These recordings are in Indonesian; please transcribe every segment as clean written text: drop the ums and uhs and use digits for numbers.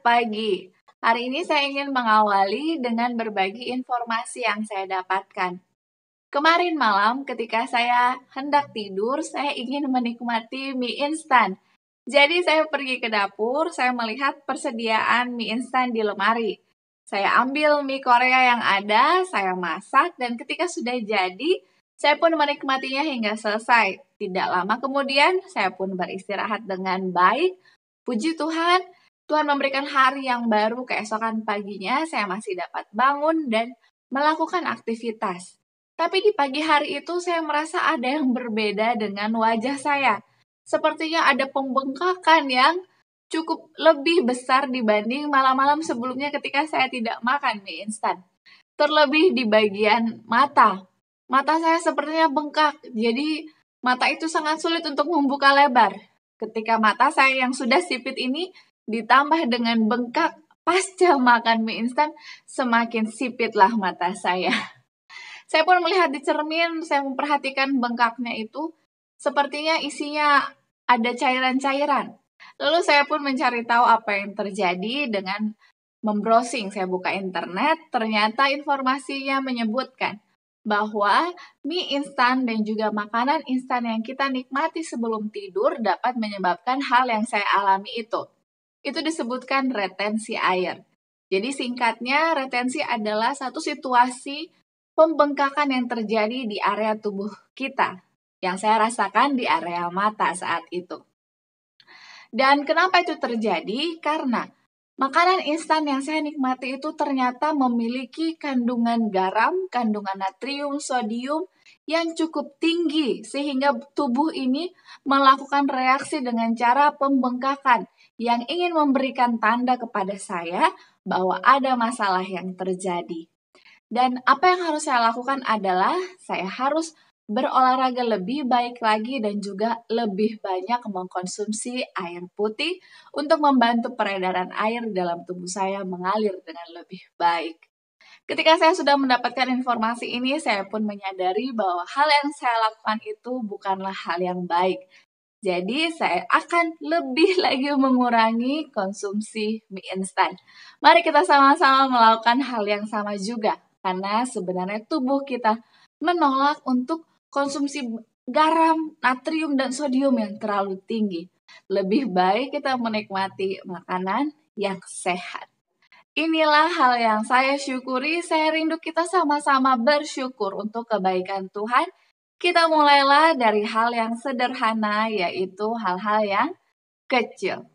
pagi. Hari ini saya ingin mengawali dengan berbagi informasi yang saya dapatkan. Kemarin malam ketika saya hendak tidur, saya ingin menikmati mie instan. Jadi saya pergi ke dapur, saya melihat persediaan mie instan di lemari. Saya ambil mie Korea yang ada, saya masak, dan ketika sudah jadi, saya pun menikmatinya hingga selesai. Tidak lama kemudian, saya pun beristirahat dengan baik. Puji Tuhan, Tuhan memberikan hari yang baru. Keesokan paginya saya masih dapat bangun dan melakukan aktivitas. Tapi di pagi hari itu saya merasa ada yang berbeda dengan wajah saya. Sepertinya ada pembengkakan yang cukup lebih besar dibanding malam-malam sebelumnya ketika saya tidak makan mie instan. Terlebih di bagian mata. Mata saya sepertinya bengkak, jadi mata itu sangat sulit untuk membuka lebar. Ketika mata saya yang sudah sipit ini ditambah dengan bengkak pasca makan mie instan, semakin sipitlah mata saya. Saya pun melihat di cermin, saya memperhatikan bengkaknya itu, sepertinya isinya ada cairan-cairan. Lalu saya pun mencari tahu apa yang terjadi dengan membrowsing. Saya buka internet, ternyata informasinya menyebutkan bahwa mie instan dan juga makanan instan yang kita nikmati sebelum tidur dapat menyebabkan hal yang saya alami itu. Itu disebutkan retensi air. Jadi singkatnya, retensi adalah satu situasi pembengkakan yang terjadi di area tubuh kita, yang saya rasakan di area mata saat itu. Dan kenapa itu terjadi? Karena makanan instan yang saya nikmati itu ternyata memiliki kandungan garam, kandungan natrium, sodium yang cukup tinggi sehingga tubuh ini melakukan reaksi dengan cara pembengkakan yang ingin memberikan tanda kepada saya bahwa ada masalah yang terjadi. Dan apa yang harus saya lakukan adalah saya harus berolahraga lebih baik lagi dan juga lebih banyak mengkonsumsi air putih untuk membantu peredaran air dalam tubuh saya mengalir dengan lebih baik. Ketika saya sudah mendapatkan informasi ini, saya pun menyadari bahwa hal yang saya lakukan itu bukanlah hal yang baik. Jadi saya akan lebih lagi mengurangi konsumsi mie instan. Mari kita sama-sama melakukan hal yang sama juga. Karena sebenarnya tubuh kita menolak untuk konsumsi garam, natrium, dan sodium yang terlalu tinggi. Lebih baik kita menikmati makanan yang sehat. Inilah hal yang saya syukuri, saya rindu kita sama-sama bersyukur untuk kebaikan Tuhan. Kita mulailah dari hal yang sederhana, yaitu hal-hal yang kecil.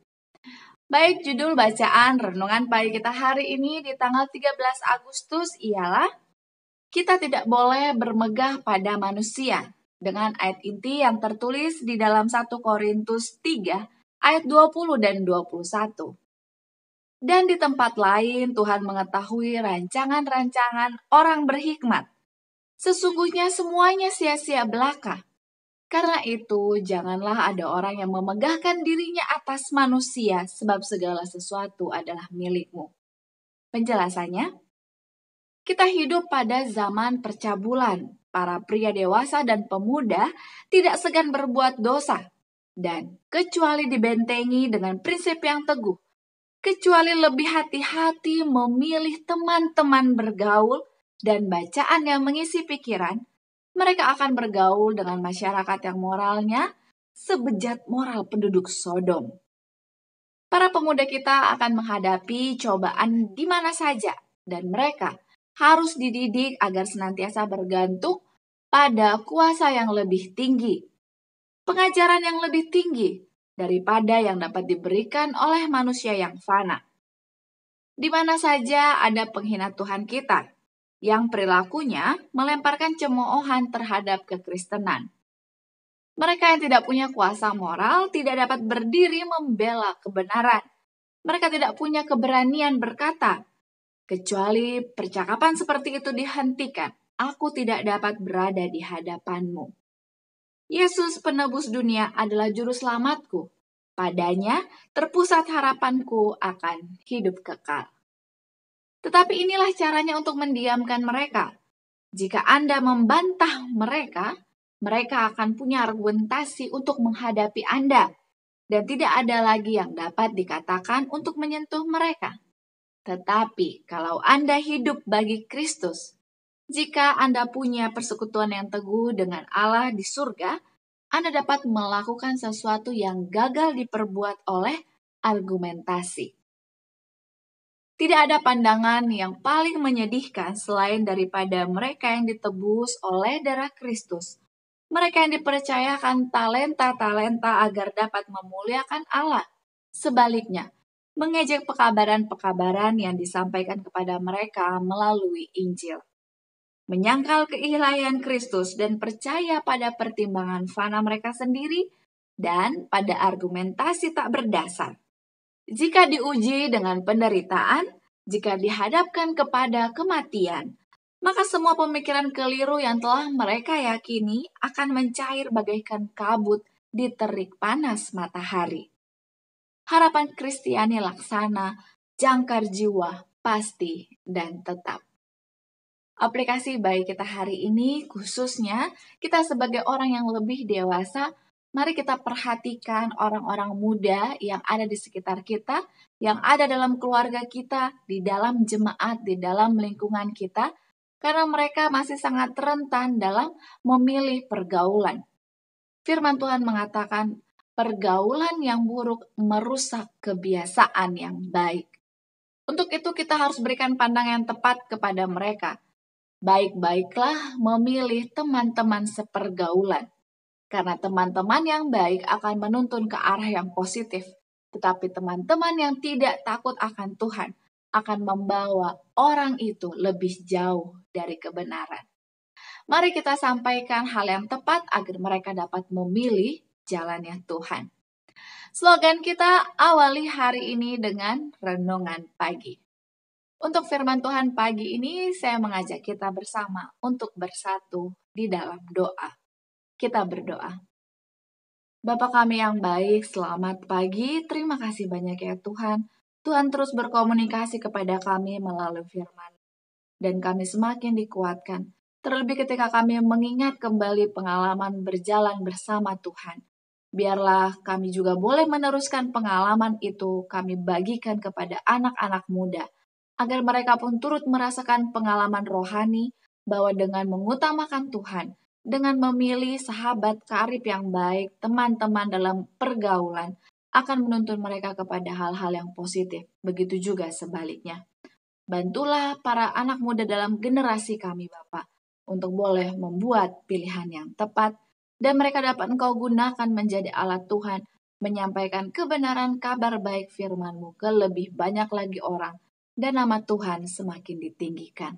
Baik, judul bacaan renungan pagi kita hari ini di tanggal 13 Agustus ialah kita tidak boleh bermegah pada manusia, dengan ayat inti yang tertulis di dalam 1 Korintus 3 ayat 20 dan 21. Dan di tempat lain Tuhan mengetahui rancangan-rancangan orang berhikmat. Sesungguhnya semuanya sia-sia belaka. Karena itu janganlah ada orang yang memegahkan dirinya atas manusia sebab segala sesuatu adalah milikmu. Penjelasannya, kita hidup pada zaman percabulan. Para pria dewasa dan pemuda tidak segan berbuat dosa. Dan kecuali dibentengi dengan prinsip yang teguh, kecuali lebih hati-hati memilih teman-teman bergaul dan bacaan yang mengisi pikiran, mereka akan bergaul dengan masyarakat yang moralnya sebejat moral penduduk Sodom. Para pemuda kita akan menghadapi cobaan di mana saja, dan mereka harus dididik agar senantiasa bergantung pada kuasa yang lebih tinggi, pengajaran yang lebih tinggi, daripada yang dapat diberikan oleh manusia yang fana. Di mana saja ada penghina Tuhan kita, yang perilakunya melemparkan cemoohan terhadap kekristenan. Mereka yang tidak punya kuasa moral tidak dapat berdiri membela kebenaran. Mereka tidak punya keberanian berkata, kecuali percakapan seperti itu dihentikan, aku tidak dapat berada di hadapanmu. Yesus penebus dunia adalah juru selamatku. Padanya terpusat harapanku akan hidup kekal. Tetapi inilah caranya untuk mendiamkan mereka. Jika Anda membantah mereka, mereka akan punya argumentasi untuk menghadapi Anda. dan tidak ada lagi yang dapat dikatakan untuk menyentuh mereka. Tetapi kalau Anda hidup bagi Kristus, jika Anda punya persekutuan yang teguh dengan Allah di surga, Anda dapat melakukan sesuatu yang gagal diperbuat oleh argumentasi. Tidak ada pandangan yang paling menyedihkan selain daripada mereka yang ditebus oleh darah Kristus. Mereka yang dipercayakan talenta-talenta agar dapat memuliakan Allah. Sebaliknya, mengejek pekabaran-pekabaran yang disampaikan kepada mereka melalui Injil. Menyangkal keilahian Kristus dan percaya pada pertimbangan fana mereka sendiri dan pada argumentasi tak berdasar. Jika diuji dengan penderitaan, jika dihadapkan kepada kematian, maka semua pemikiran keliru yang telah mereka yakini akan mencair bagaikan kabut di terik panas matahari. Harapan Kristiani laksana, jangkar jiwa, pasti, dan tetap. Aplikasi baik kita hari ini, khususnya kita sebagai orang yang lebih dewasa, mari kita perhatikan orang-orang muda yang ada di sekitar kita, yang ada dalam keluarga kita, di dalam jemaat, di dalam lingkungan kita, karena mereka masih sangat rentan dalam memilih pergaulan. Firman Tuhan mengatakan, pergaulan yang buruk merusak kebiasaan yang baik. Untuk itu kita harus berikan pandangan yang tepat kepada mereka. Baik-baiklah memilih teman-teman sepergaulan. Karena teman-teman yang baik akan menuntun ke arah yang positif. Tetapi teman-teman yang tidak takut akan Tuhan akan membawa orang itu lebih jauh dari kebenaran. Mari kita sampaikan hal yang tepat agar mereka dapat memilih jalannya Tuhan. Slogan kita awali hari ini dengan renungan pagi. Untuk firman Tuhan pagi ini, saya mengajak kita bersama untuk bersatu di dalam doa. Kita berdoa. Bapa kami yang baik, selamat pagi. Terima kasih banyak ya Tuhan. Tuhan terus berkomunikasi kepada kami melalui firman. Dan kami semakin dikuatkan. Terlebih ketika kami mengingat kembali pengalaman berjalan bersama Tuhan. Biarlah kami juga boleh meneruskan pengalaman itu, kami bagikan kepada anak-anak muda. Agar mereka pun turut merasakan pengalaman rohani bahwa dengan mengutamakan Tuhan, dengan memilih sahabat karib yang baik, teman-teman dalam pergaulan, akan menuntun mereka kepada hal-hal yang positif. Begitu juga sebaliknya. Bantulah para anak muda dalam generasi kami, Bapak, untuk boleh membuat pilihan yang tepat, dan mereka dapat Engkau gunakan menjadi alat Tuhan, menyampaikan kebenaran kabar baik firman-Mu ke lebih banyak lagi orang, dan nama Tuhan semakin ditinggikan.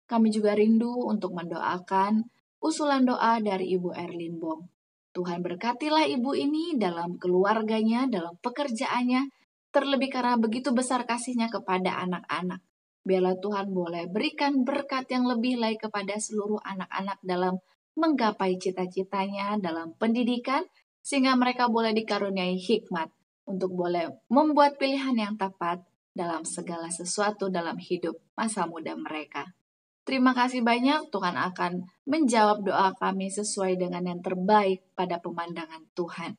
Kami juga rindu untuk mendoakan usulan doa dari Ibu Erlin Bong. Tuhan berkatilah ibu ini dalam keluarganya, dalam pekerjaannya, terlebih karena begitu besar kasih-Nya kepada anak-anak. Biarlah Tuhan boleh berikan berkat yang lebih lagi kepada seluruh anak-anak dalam menggapai cita-citanya, dalam pendidikan, sehingga mereka boleh dikaruniai hikmat untuk boleh membuat pilihan yang tepat dalam segala sesuatu dalam hidup masa muda mereka. Terima kasih banyak, Tuhan akan menjawab doa kami sesuai dengan yang terbaik pada pemandangan Tuhan.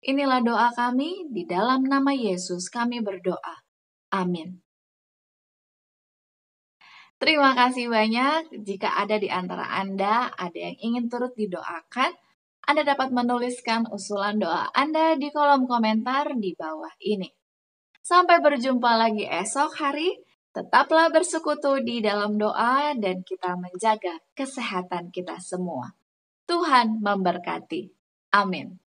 Inilah doa kami, di dalam nama Yesus kami berdoa. Amin. Terima kasih banyak. Jika ada di antara Anda, ada yang ingin turut didoakan, Anda dapat menuliskan usulan doa Anda di kolom komentar di bawah ini. Sampai berjumpa lagi esok hari. Tetaplah bersekutu di dalam doa dan kita menjaga kesehatan kita semua. Tuhan memberkati. Amin.